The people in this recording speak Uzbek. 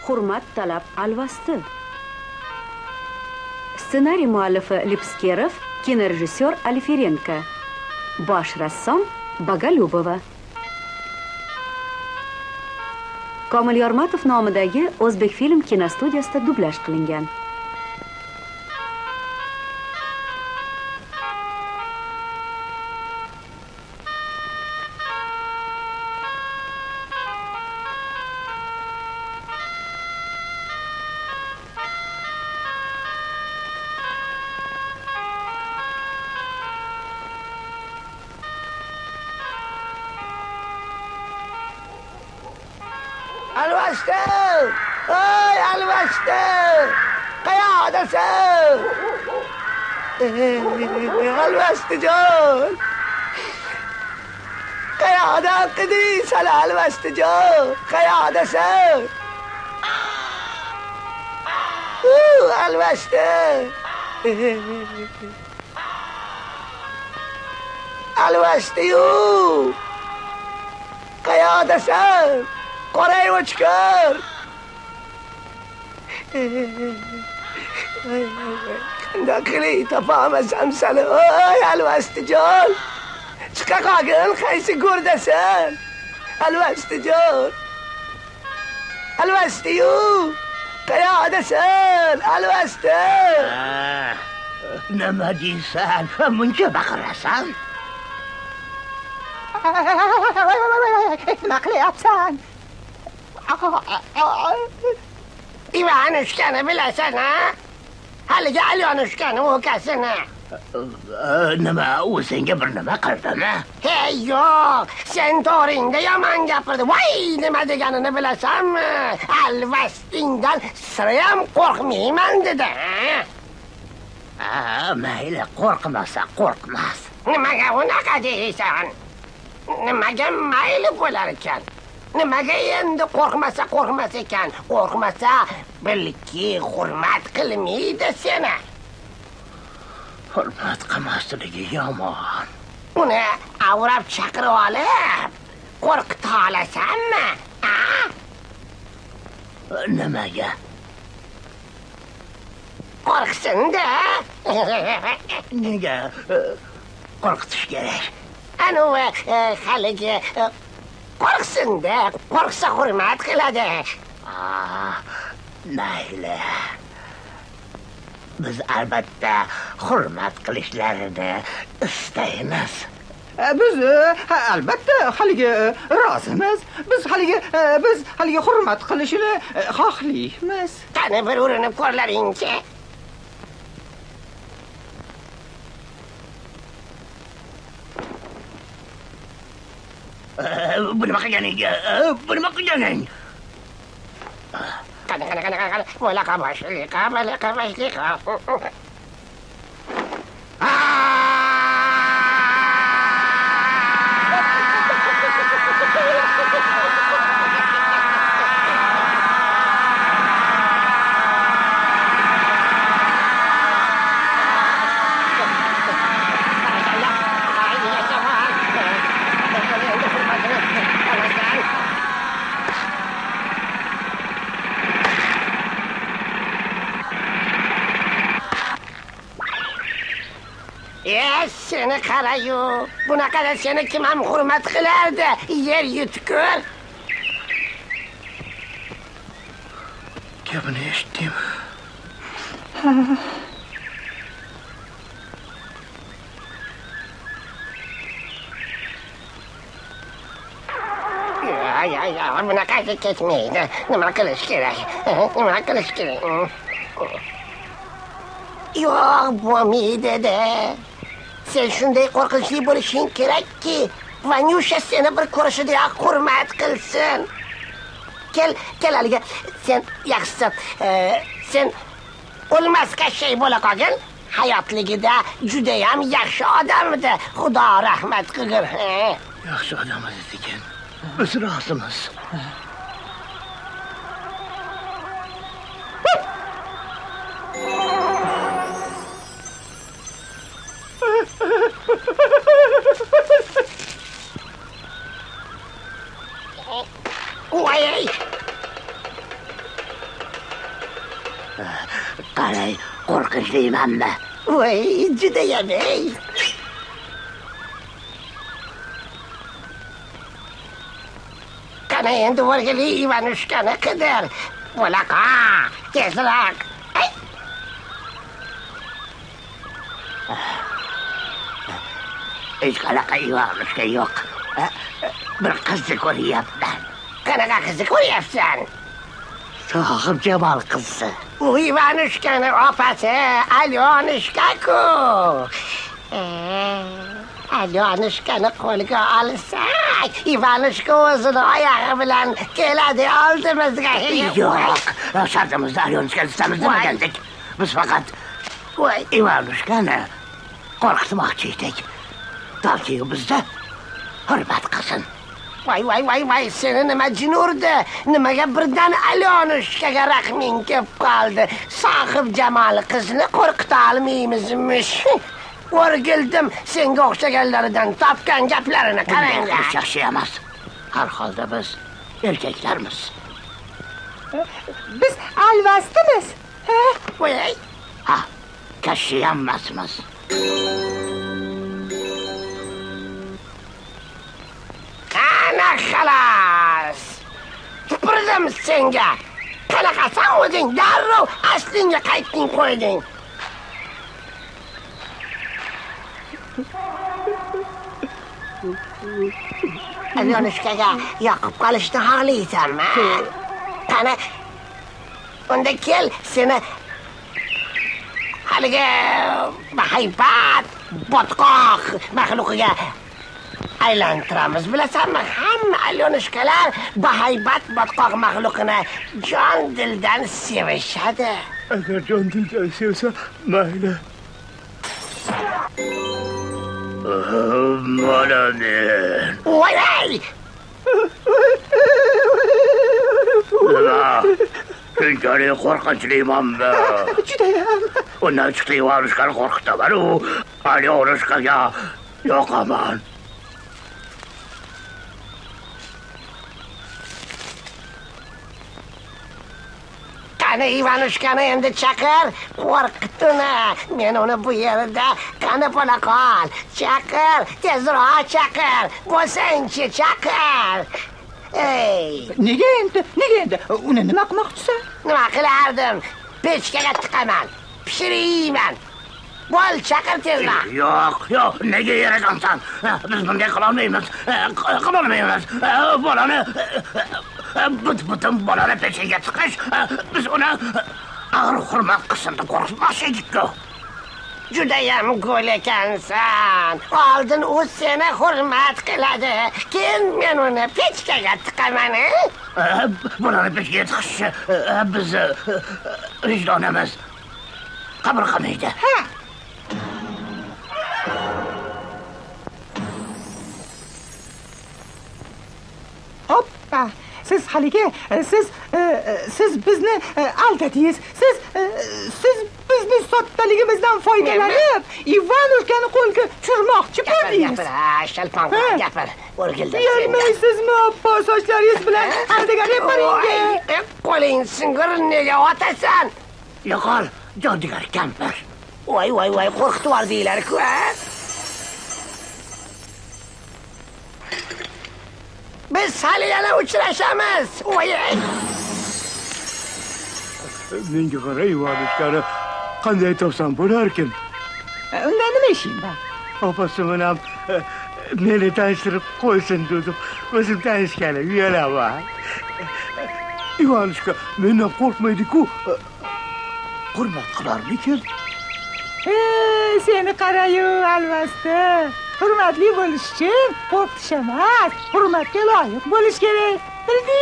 Hurmat talab alvasti. Ssenariy muallifi Lipskerov, kinorejissyor Aliferenko, bosh rassom Bogolyubova. Komil Yormatov nomidagi O'zbekfilm kinostudiyasida dublyaj qilingan. Alvasti! Ey Alvasti! Qayoqdasan? Alvastijon! Qayoqdan qidiysan Alvastijon? Qayoqdasan? Alvasti! Alvasti-yu! Qayoqdasan? Qoray o'chkir. Qanday qilib topamasam seni, ey Alvastijon. Chiqa qolgin, qaysi go'rdasan? Alvastijon. Alvasti-yu. Qayoqdasan? Alvasti. Nima deysan? Muncha baqirasan? Nima qilyapsan? Ivanushkani bilasan, ha? Haligi Alyonushkani ukasini. Nima, u senga bir nima qildimi? Hey, yo'q, sen to'g'ringda yomon gapirdi. Voy, nima deganini bilasanmi? Alvastingdan sirayam qo'rqmayman dedi. Mayli, qo'rqmasa qo'rqmas. Nimaga unaqa deysan? Nimaga mayli bo'lar ekan? Nimaga endi qo'rqmasa qo'rqmas ekan? Qo'rqmasa, bilki hurmat qilmaydi seni. Hurmat qilmasligi yomon. Uni avrab chaqirib olib, qo'rqita olasanmi? Nimaga? Qo'rqsin-da. Nega qo'rqitish kerak? Anavi haligi qo'rqsin-da, qo'rqsa hurmat qiladi. Mayli. Biz albatta hurmat qilishlarini istaymiz. Biz albatta haligi rozimiz. Biz haligi hurmat qilishini xohlaymiz. Qani bir urinib ko'rlaring-chi. Nima qilganing? Qani. Bo'laqa boshliqa. Seni qara-yu, bunaqada seni kim ham hurmat qilardi? Yer yutkur. Gapini eshitdim. Bunaqasi ketmaydi. Nima qilish kerak? Yo'q, bo'lmaydi-da. Sen shunday qo'rqinchli bo'lishing kerakki, Vanyusha seni bir ko'rishidayoq hurmat qilsin. Kel haliga sen yaxshisi, sen o'lmasga shay bo'la qolgin. Hayotligida juda ham yaxshi odam edi. Xudo rahmat qilgin. Yaxshi odam ekan. Biz rozimiz. Voy! Qalay, qo'rqinchlimanmi? Voy, judayam ey. Qani endi o'rgili Ivanushkani qidir. Bo'laqa, tezroq. Hech qanaqa Ivanushka yo'q. Bir qizni ko'ryapman. Qanaqa qizni ko'ryapsan? Sohib Jamol qizi. U Ivanushkani opasi Alyonushka-ku. Alyonushkani qo'lga olsak, Ivanushka o'zini oyog'i bilan keladi oldimizga. Yo'q, shartimizda Alyonushkani istamiz demagandik. Biz faqat Ivanushkani qo'rqitmoqchi edik. Toki bizda hurmat qilsin. Voy, seni nima jin urdi? Nimaga birdan Alyonushkaga rahming kelib qoldi? Sohib Jamol qizni qo'rqita olmaymizmish. O'rgildim senga o'xshaganlaridan topgan gaplarini qaranglar. Yaxshi emas. Har holda biz erkaklarmiz. Biz alvastimiz. Voy, Ha, kashiyam emasmiz. ana xalas. Tupurdim senga. Qanaqasan o'zing? Darrov aslingga qaytding qo'yding. Alyonushkaga yoqib qolishni xohlaysanmi? Qani, unda kel, seni haligi bahaybat, botqoq maxluqiga aylantiramiz. Bilasanmi, hamma Alyonushkalar bahaybat, botqoq maxluqini jon dildan sevishadi. Agar jon dildan sevsa, mayli. Mana men. Voy! Nima? Shunchalik qo'rqinchlimanmi? Judayam. Undan chiqdi Ivanushkani qo'rqitaman. U Alyonushkaga yoqaman. Qani Ivanushkani endi chaqir, qo'rqit uni. Men uni bu yerda qani bo'la qol. Chaqir, tezroq chaqir. Bo'lsangchi chaqir. Ey, Nega endi? Uni nima qilmoqchisan? nima qilardim? Pechkaga tiqaman, pishirayman. Bo'l, chaqir tezroq. Yo'q, nega yarasansan? Biz bunday qilolmaymiz. Qilolmaymiz. Bolani butun bolani pechiga tiqish, biz uni og'ir hurmat qilsin deb qo'rqitmoqchi edik-ku. Judayam go'l ekansan. Oldin u seni hurmat qiladi. Keyin men uni pechkaga tiqaman. Bolani pechiga tiqish biz vijdonimiz qabul qilmaydi. Hoppa. Siz haligi, siz bizni aldadingiz. Siz bizni sottaligimizdan foydalanib, Ivanushkani qo'lga tushirmoqchi bo'ldingiz. Gapir, shalpon gapir. O'rgildim senga. Yurmaysizmi oppo sochlaringiz bilan aldaga reparinga? Qo'ling singur, nega otasan? Yo'qol, jodigar kampir. Voy, qo'rqitib yubordinglar-ku. Biz hali yana uchrashamiz. Voy. Menga qara Ivanushkani qanday topsam bo'larkin? Unda nima ishing bor? Opasi bilan meni tanishtirib qo'ysin dedim. O'zim tanishgani uyalaman. Ivanushka mendan qo'rqmaydi-ku. Hurmat qilarmikin? Seni qarayu alvasti. Hurmatli bo'lish uchun qo'rqitish emas, hurmatga loyiq bo'lish kerak. Bilding?